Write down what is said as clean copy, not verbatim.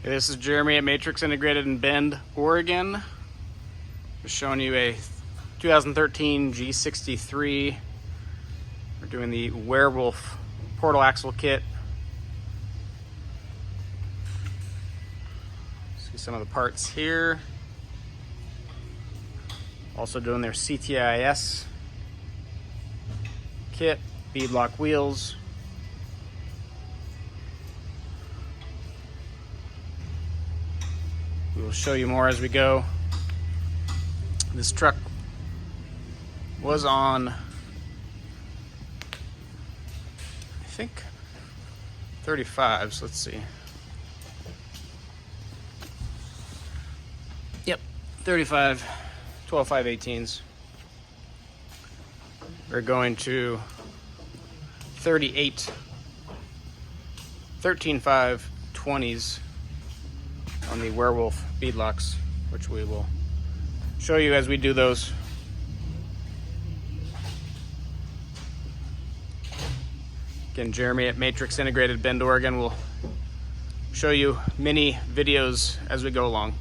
Hey, this is Jeremy at Matrix Integrated in Bend, Oregon. Just showing you a 2013 G63. We're doing the Werewolf portal axle kit. See some of the parts here. Also doing their CTIS kit, beadlock wheels. We will show you more as we go. This truck was on, I think, 35s. Let's see. Yep, 35, 12.5/18s. We're going to 38, 13.5/20s on the Werewolf beadlocks, which we will show you as we do those. Again, Jeremy at Matrix Integrated Bend, Oregon will show you many videos as we go along.